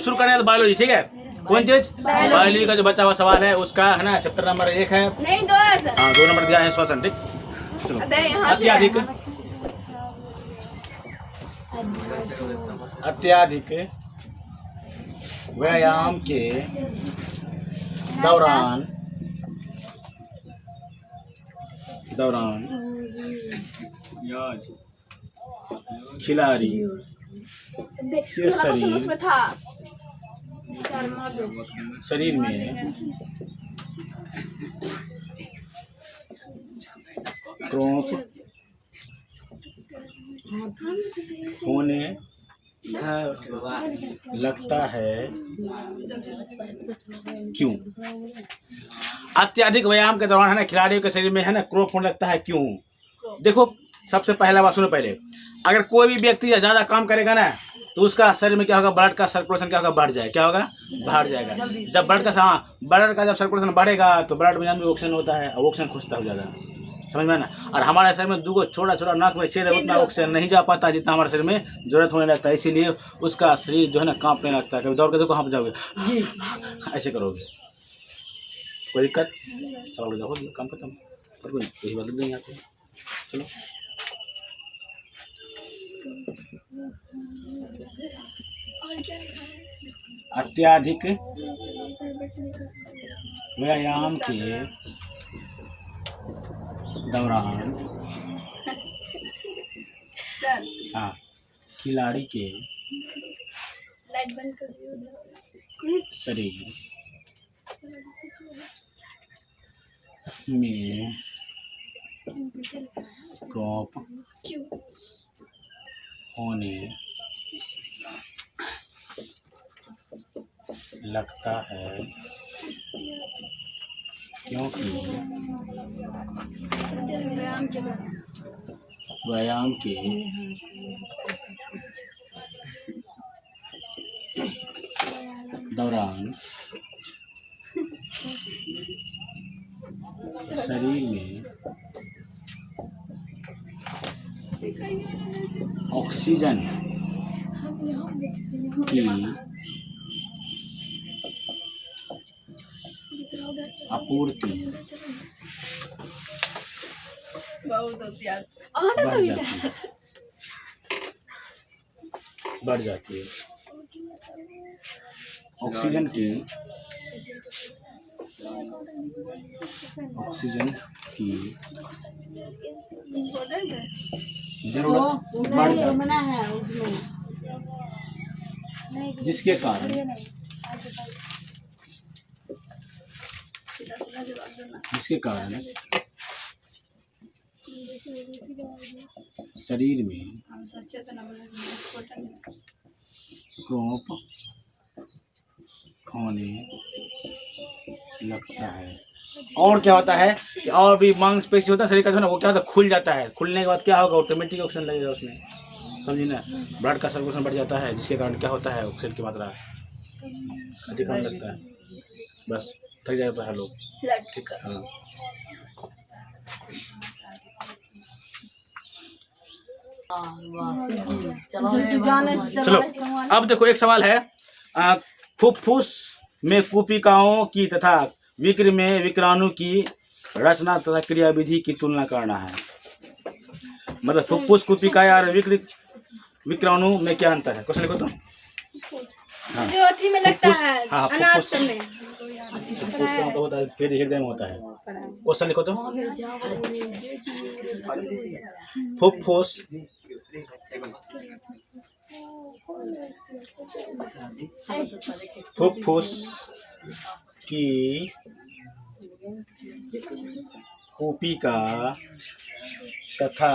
शुरू करें तो बायोलॉजी, ठीक है। कौन चीज? बायोलॉजी का जो बचा हुआ सवाल है उसका है ना, चैप्टर नंबर 1 है। नहीं 2 है सर। हाँ 2 नंबर दिया है श्वसन, ठीक। चलो अत्यधिक व्यायाम के दौरान खिलाड़ी के उसमें था शरीर में क्रॉप होने लगता है, क्यों? अत्यधिक व्यायाम के दौरान है ना खिलाड़ियों के शरीर में है ना क्रॉप होने लगता है, क्यों? देखो सबसे पहला बात सुनो पहले, अगर कोई भी व्यक्ति ज्यादा काम करेगा ना तो उसका शरीर में क्या होगा, ब्लड का सर्कुलेशन क्या होगा, बढ़ जाएगा। क्या होगा? बढ़ जाएगा। जब ब्लड का जब सर्कुलेशन बढ़ेगा तो ब्लड में ऑक्सीजन होता है, ऑक्सीजन खुजता हो जाता है, समझ में ना। और हमारे शरीर में 2 छोटा छोटा नाक में छेद है, उतना ऑक्सीजन नहीं जा पाता जितना हमारे शरीर में जरूरत होने लगता है, इसीलिए उसका शरीर जो है ना कांपने लगता है। कभी दौड़ के देखो, कहाँ जाओगे जी ऐसे करोगे, कोई दिक्कत? सवाल जाओ, काम खत्म, कोई बदल नहीं आते। चलो अत्यधिक व्यायाम के दौरान सर हाँ खिलाड़ी के लाइट बंद कर दियो शरीर में क्रॉप होने लगता है, क्योंकि व्यायाम के दौरान शरीर में ऑक्सीजन की आपूर्ति बढ़ जाती है। ऑक्सीजन की जरूरत बढ़ जाती है, जिसके कारण शरीर में क्रॉप होने लगता है। और क्या होता है कि और भी मांसपेशी होता है शरीर का जो है ना, वो क्या होता है, खुल जाता है। खुलने के बाद क्या होगा, ऑटोमेटिक ऑक्सीजन लगेगा उसमें, समझिए ना। ब्लड का सर्कुलेशन बढ़ जाता है, जिसके कारण क्या होता है, ऑक्सीजन की मात्रा अधिक होने लगता है, बस थक जाता है लोग। ठीक है, हाँ। चलो अब देखो एक सवाल है, फुफ्फुस में कूपिकाओं की तथा विक्र में विक्राणु की रचना तथा क्रियाविधि की तुलना करना है। मतलब फुफ्फुस, कूपिका और विक्राणु में क्या अंतर है? क्वेश्चन लिखो तो। हाँ। जो अथी में लगता है, हाँ, अनाज में तो होता है, फिर हृदय में होता है। क्वेश्चन लिखो तो। फुफ्फुस की कूपिका तथा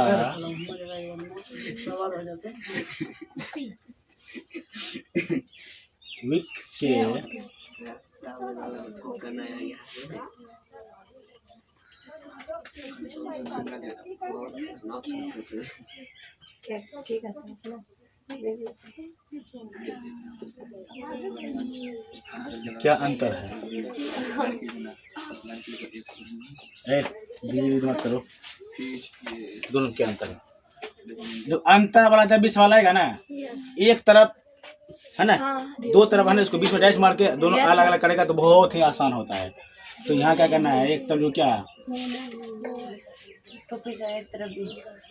विक के क्या अंतर है? मत करो, दोनों क्या अंतर है? जो अंतर वाला जब 20 वाला आएगा ना, एक तरफ है ना। हाँ, दो तरफ है ना, इसको बीच में डैश मार के दोनों अलग अलग करेगा तो बहुत ही आसान होता है। तो यहाँ क्या करना है, एक तरफ जो क्या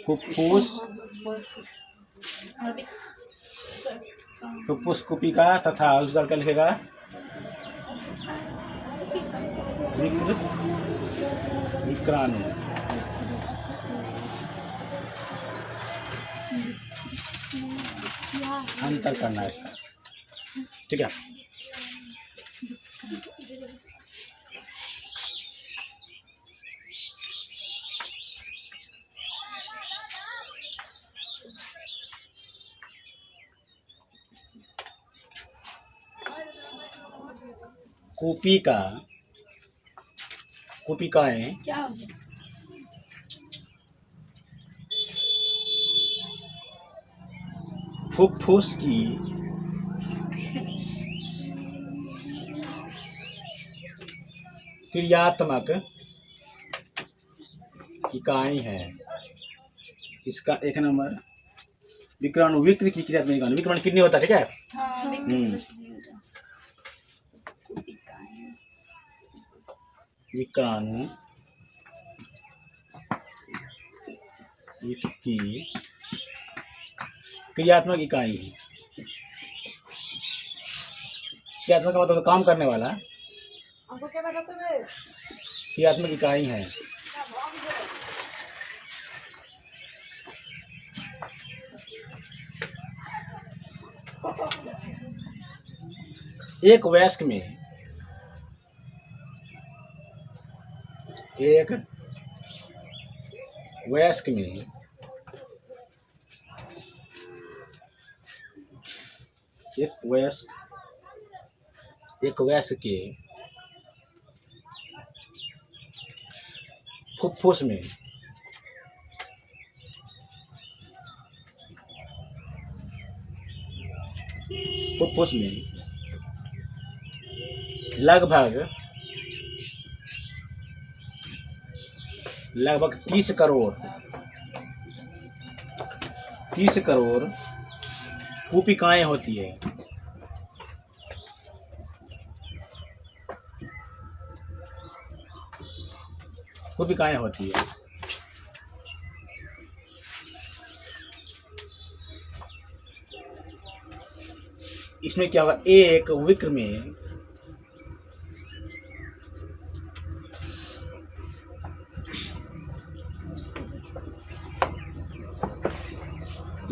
फुफ्फुस फुफ्फुस कुपिका तथा उसका क्या लिखेगा विक्राणु। अंतर करना है इसका, ठीक है। कुपिका कुपिकाएं क्या हो गया? फुफ्फुस की क्रियात्मक इकाई है। इसका एक नंबर विक्राणु, विक्र की क्रियात्मक इकाई, विक्राणु किडनी होता है, ठीक है। हाँ, विक्राणु की क्रियात्मक इकाई है। क्रियात्मक का मतलब काम करने वाला, क्रियात्मक इकाई है। एक वयस्क में एक वयस्क के फुफ्फुस में लगभग 30 करोड़ कुपिकाएं होती है। कुपिकाएं होती है। इसमें क्या होगा, एक विक्र में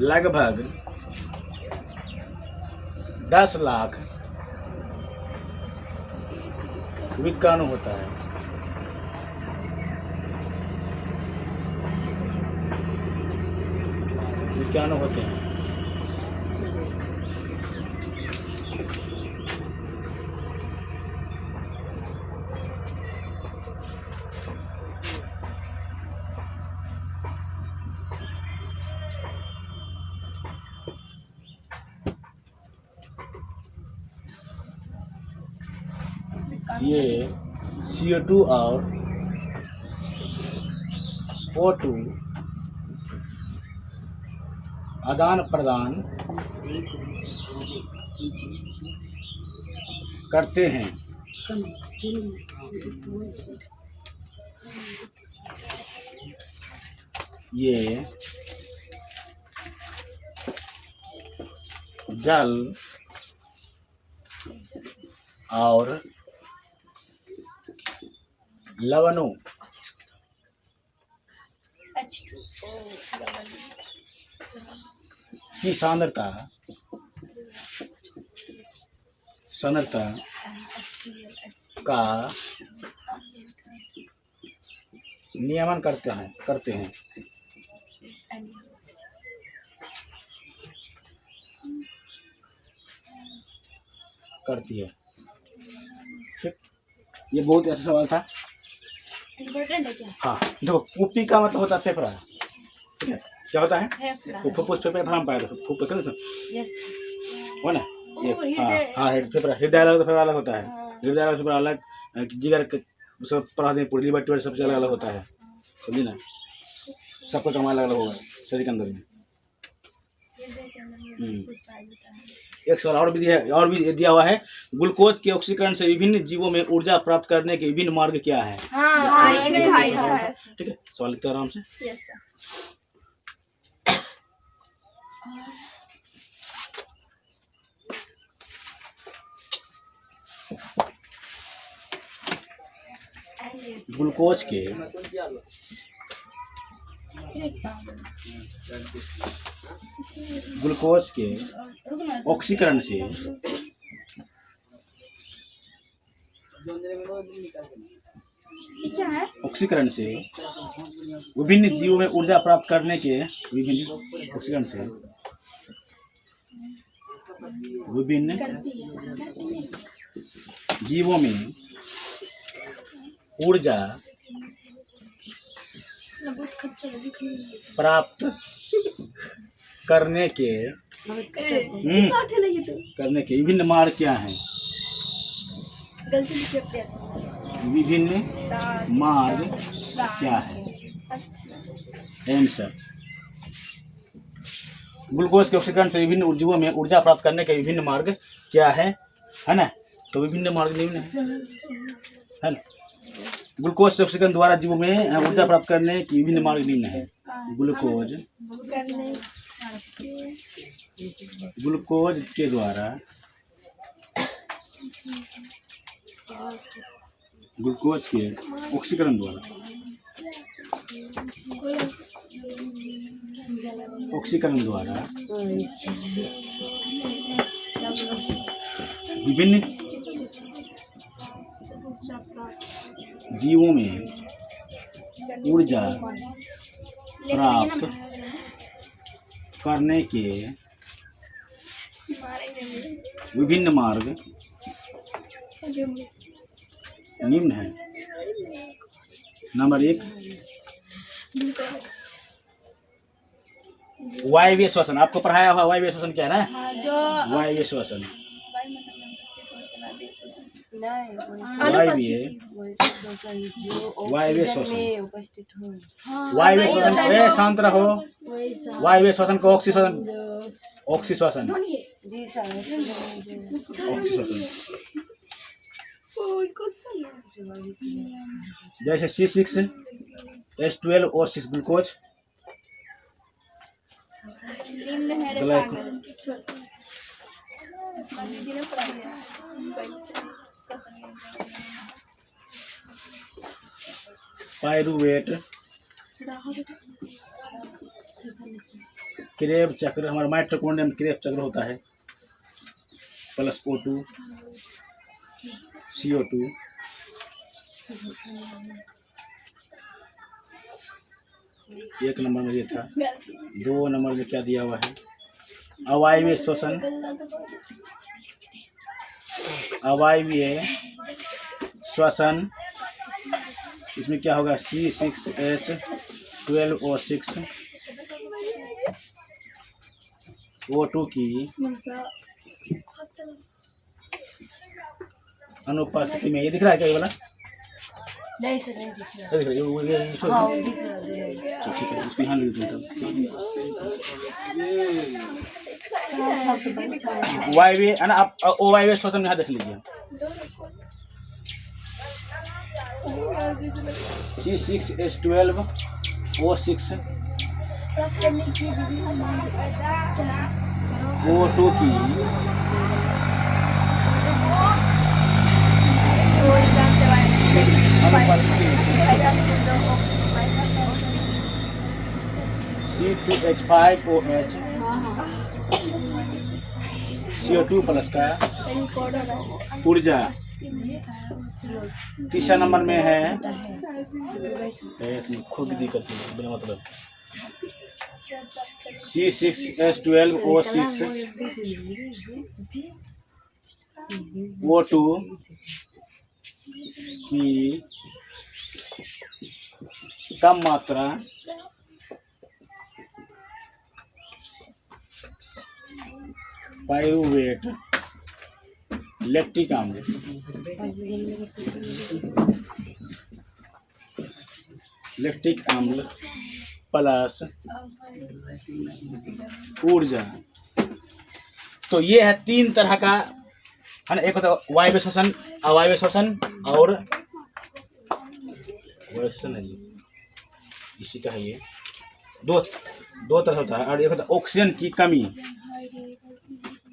लगभग 10 लाख विक्राणु होता है। विक्राणु होते हैं। ये CO2 और O2 आदान प्रदान करते हैं। ये जल और लवणों की सांद्रता का नियमन करते हैं करती है। ठीक, ये बहुत ऐसा सवाल था। इम्पोर्टेंट है क्या? हाँ, देखो कुपी का मतलब होता है फेफड़ा, ठीक है। क्या होता है? फुफ्फुस फेफड़ा में पाया फुफ्फुस हो ना। ये हाँ फेफड़ा, हृदय अलग तो फेफड़ा अलग होता है। हृदय अलग फेफड़ा अलग, जिगर सब पढ़ा दें, पूरी लिवर सब अलग अलग होता है, समझी ना। सबका काम अलग अलग होगा शरीर के अंदर में। एक सवाल और भी दिया है, और भी दिया हुआ है, ग्लूकोज के ऑक्सीकरण से विभिन्न जीवों में ऊर्जा प्राप्त करने के विभिन्न मार्ग क्या है? हाँ ये भी भाई था। ठीक है, सवाल लिखते हैं आराम से। Yes sir. ग्लूकोज के ऑक्सीकरण से क्या है? ऑक्सीकरण से विभिन्न जीवों में ऊर्जा प्राप्त करने के विभिन्न ऑक्सीकरण से विभिन्न जीवों में ऊर्जा प्राप्त करने के विभिन्न मार्ग क्या हैं? विभिन्न मार्ग क्या है? आंसर ग्लूकोज के ऑक्सीकरण से विभिन्न जीवों में ऊर्जा प्राप्त करने के विभिन्न मार्ग क्या है ना? तो विभिन्न मार्ग निम्न है ना? ग्लूकोज से ऑक्सीकरण द्वारा जीवों में ऊर्जा प्राप्त करने की विभिन्न मार्ग निम्न है। ग्लूकोज के द्वारा ग्लूकोज के ऑक्सीकरण द्वारा विभिन्न जीवों में ऊर्जा प्राप्त करने के विभिन्न मार्ग निम्न है। नंबर 1, वायवीय श्वसन। आपको पढ़ाया हुआ वायवीय श्वसन क्या है ना? वायवीय श्वसन, वायवीय श्वसन, शांत रहो। वायवीय श्वसन को ऑक्सीश्वसन जैसे C6H12O6 ग्लूकोज पायरुवेट क्रेब चक्र, हमारा माइटोकॉन्ड्रिया में क्रेब चक्र होता है, प्लस O2 CO2। एक नंबर में ये था। 2 नंबर में क्या दिया हुआ है? अवायवीय श्वसन, इसमें क्या होगा? C6H12O6 O2 की अनुपस्थिति में। ये दिख रहा है क्या ये वाला? नहीं सर, नहीं दिख रहा। दिख रहा है ये हाँ दिख रहा है। ठीक है, इसको यहाँ लिख दूँ। वायवीय है ना? आप अवायवीय श्वसन यहाँ देख लीजिए। C6H12O6 O2 की C2H5OH CO2 प्लस का ऊर्जा। तीसरा नंबर में है खुद दिक्कत बिना मतलब C6H12O6 O2 की कम मात्रा पायरुवेट लैक्टिक आम्ल प्लस ऊर्जा तो ये है 3 तरह का है ना, एक होता है वायव्य श्वसन, अवायव्य श्वसन और वायव्य श्वसन है जी, इसी का है ये। दो तरह होता है। और एक होता है ऑक्सीजन की कमी।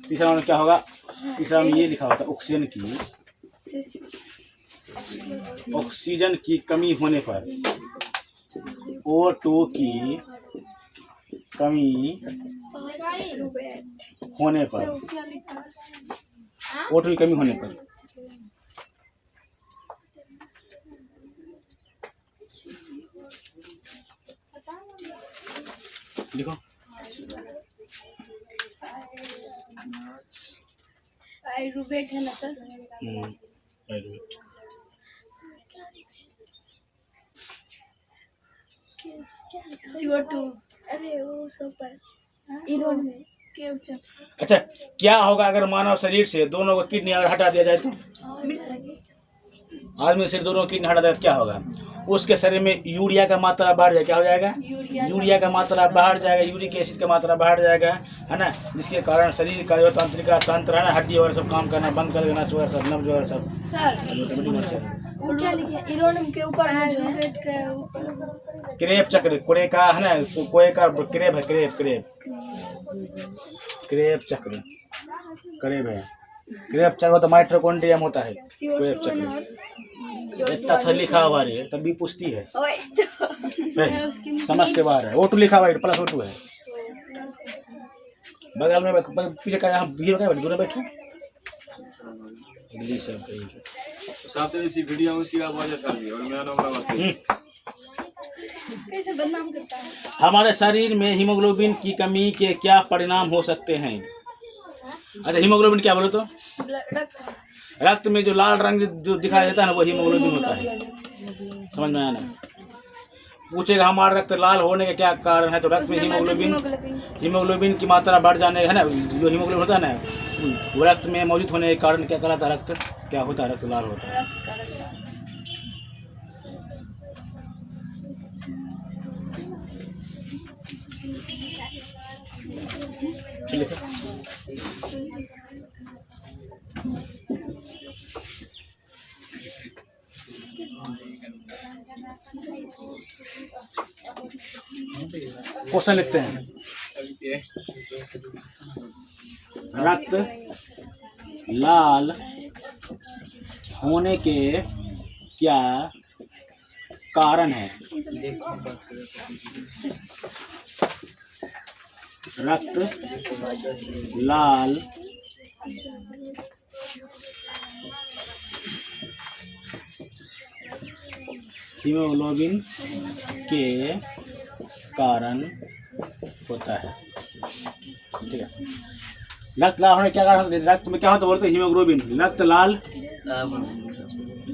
तीसरा में क्या होगा, तीसरा में ये लिखा होता है ऑक्सीजन की कमी होने पर, O2 की कमी होने पर, O2 की कमी होने पर लिखो आयुर्वेद है ना सर। आयुर्वेद। CO2 अरे वो सब पर इरोन में के उच्च। अच्छा, क्या होगा अगर मानव शरीर से दोनों को किडनी अगर हटा दिया जाए तो? आदमी से दोनों किडनी हटा दिया तो क्या होगा? उसके शरीर में यूरिया का मात्रा बढ़ जाएगा। क्या हो जाएगा? यूरिया का मात्रा बढ़ जाएगा, यूरिक एसिड का मात्रा बढ़ जाएगा, है ना, जिसके कारण शरीर का जो तंत्रिका तंत्र है ना, हड्डी वगैरह सब काम करना बंद कर देना, वगैरह सब नब्ज वगैरह सब। सर वो क्या लिखा है? इरोन के ऊपर आयुर्वेद के ऊपर क्रेब चक्र, कोड़े का है ना, कोए का क्रेब है, क्रेब चक्र, क्रेब है, क्रेब चक्र तो माइटोकॉन्ड्रियम होता है। क्रेब चक्र इतना अच्छा लिखा हुआ है, तब भी पूछती है, समझ से बाहर है। O2 लिखा हुआ है, प्लस O2 है। बगल में पीछे का, यहाँ भीड़ का दूर बैठो, अगली सब करेंगे। सबसे बेसी वीडियो उसी का वजह से और मेरा नाम बात कैसे बदनाम करता है। हमारे शरीर में हीमोग्लोबिन की कमी के क्या परिणाम हो सकते हैं? अच्छा, हीमोग्लोबिन क्या बोलो तो? रक्त में जो लाल रंग जो दिखाई देता है ना, वो हीमोग्लोबिन होता है। समझ में आया ना? पूछेगा हमारा रक्त लाल होने का क्या कारण है, तो रक्त में हीमोग्लोबिन की मात्रा बढ़ जाने है ना, जो हीमोग्लोबिन होता है ना, वो रक्त में मौजूद होने के कारण क्या कहलाता है? रक्त क्या होता है? रक्त लाल होता है। क्वेश्चन लिखते हैं। रक्त लाल होने के क्या कारण है? रक्त लाल हीमोग्लोबिन के कारण होता है। ठीक है, रक्त लाल होने क्या कारण? रक्त में क्या होता है बोलते हैं? हीमोग्लोबिन। रक्त लाल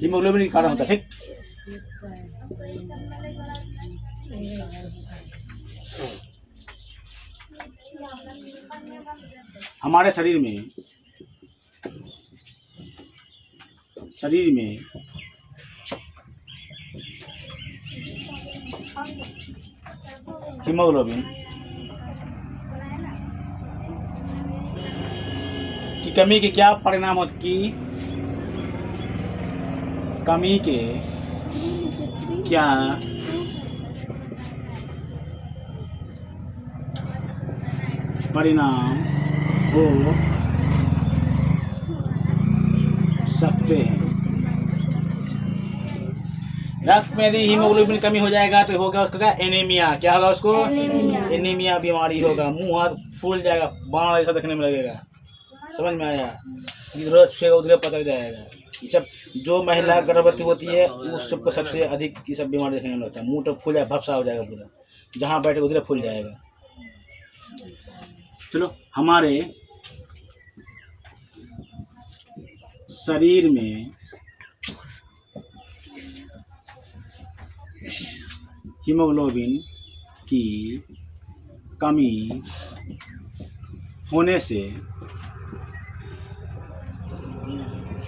हीमोग्लोबिन के कारण होता है। ठीक, हमारे शरीर में हीमोग्लोबिन की कमी के क्या परिणाम होते? की कमी के क्या परिणाम हो सकते हैं? रक्त में यदि हीमोग्लोबिन की कमी हो जाएगा तो होगा उसका एनीमिया। क्या होगा उसको? एनीमिया बीमारी होगा। मुंह हाथ फूल जाएगा, बाण ऐसा देखने में लगेगा। समझ में आया? इधर छुएगा उधर पता जाएगा। ये सब जो महिला गर्भवती होती है उस सबको सबसे अधिक ये सब बीमारी देखने में लगता है। मुंह तो फूल जाएगा, भपसा हो जाएगा पूरा, जहाँ बैठे उधर फूल जाएगा। चलो, हमारे शरीर में हीमोग्लोबिन की कमी होने से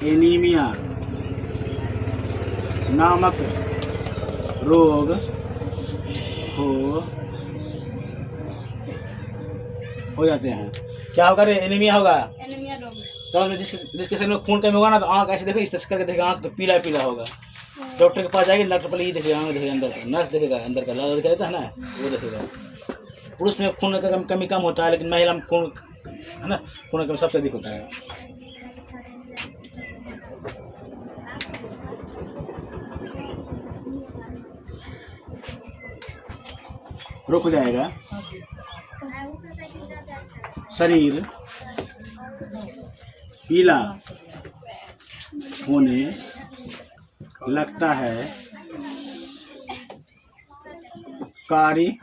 एनीमिया नामक रोग हो जाते हैं। क्या होगा रे? एनीमिया होगा। एनीमिया रोग। समझ में? जिसके शरीर में खून कमी होगा ना तो आँख ऐसे देखो, इस तरह करके देखेगा, आँख तो पीला पीला होगा। डॉक्टर के पास जाएगी, डॉक्टर पहले ये देखेगा, आँख देखेगा अंदर का, नस देखेगा अंदर का, लाल दिखाता है ना, वो देखेगा। पुरुष में खून का कमी कम होता है, लेकिन महिला में खून है ना, खून का कमी सबसे अधिक होता है। रोक हो जाएगा। शरीर पीला होने लगता है, कार्य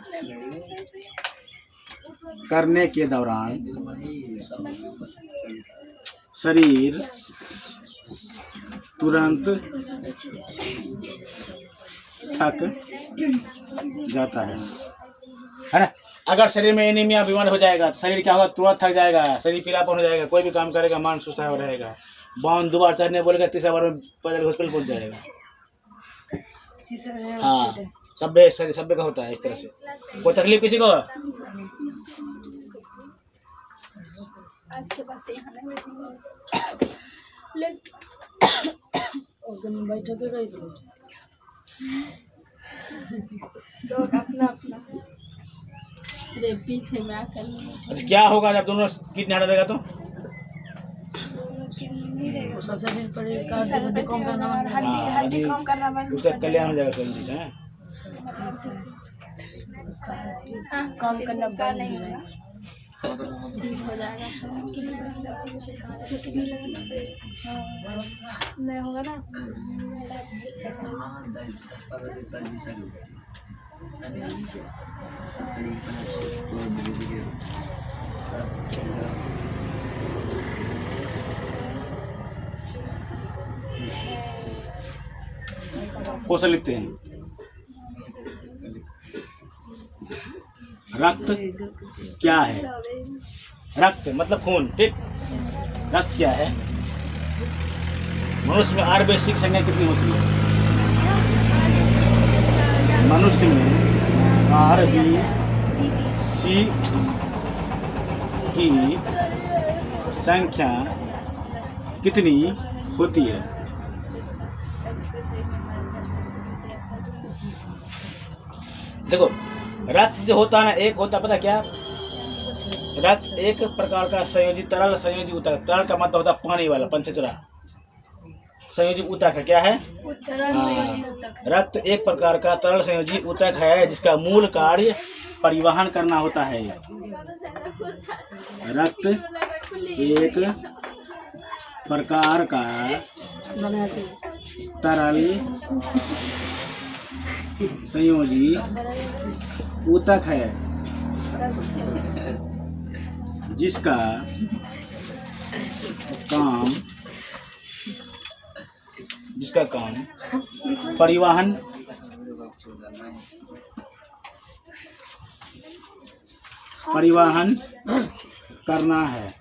करने के दौरान शरीर तुरंत थक जाता है ना। अगर शरीर में एनीमिया बीमार हो जाएगा तो शरीर क्या होगा? तुरंत थक जाएगा, शरीर पीलापन हो जाएगा, कोई भी काम करेगा मान सुस्ता हो रहेगा। बाउन 2 बार चढ़ने बोलेगा, 3रा बार में पैदल हॉस्पिटल पहुंच जाएगा। हाँ, सभ्य का होता है इस तरह से। कोई तकलीफ किसी को? आपके पास यहाँ नहीं सब अपना अपना तेरे पीछे में आकर। अच्छा, क्या होगा जब दोनों किडनी हटा देगा तो? सबसे दिन पर हड्डी कम करना हड्डी कम करना बंद। उसका कल्याण हो जाएगा जल्दी से। काम करना बंद नहीं हो जाएगा नहीं होगा ना। क्वेश्चन लिखते हैं। रक्त क्या है? रक्त मतलब खून, ठीक। रक्त क्या है? मनुष्य में आरबीसी की संख्या कितनी होती है? मनुष्य में आरबीसी की संख्या कितनी होती है? देखो, रक्त जो होता है ना, एक होता पता क्या? रक्त एक प्रकार का संयोजी तरल संयोजी ऊतक। तरल का मतलब होता है पानी वाला, पंचचरा। संयोजी ऊतक है, क्या है? रक्त एक प्रकार का तरल संयोजी ऊतक है जिसका मूल कार्य परिवहन करना होता है। रक्त एक प्रकार का तरल संयोजी ऊतक है जिसका काम परिवहन करना है।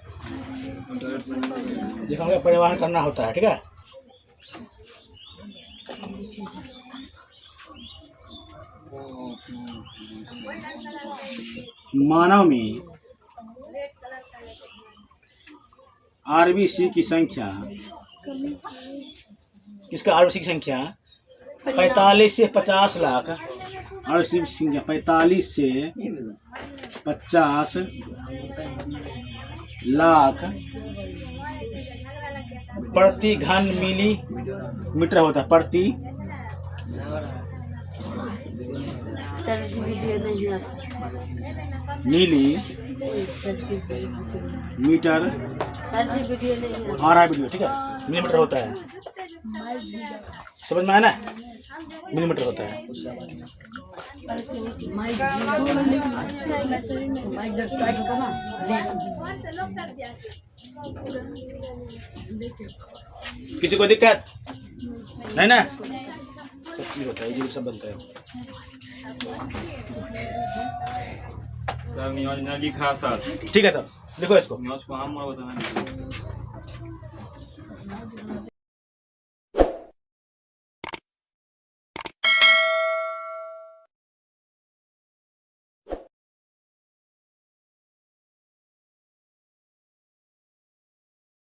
जिसका परिवहन करना होता है, ठीक है। मानव में आरबीसी की संख्या, किसका आरबीसी की संख्या 45 से 50 लाख। आरबीसी की संख्या 45 से 50 लाख प्रति घन मिलीमीटर होता है। प्रति मिलीमीटर आ रहा है वीडियो, ठीक है। मिलीमीटर होता है, समझ में आया ना? मिलीमीटर होता है। किसी को दिक्कत नहीं ना? सब ठीक होता है, ये सब बनता है। सर न्यूज ना लिखा सर, ठीक है, तब देखो इसको। न्यूज को हम बताना।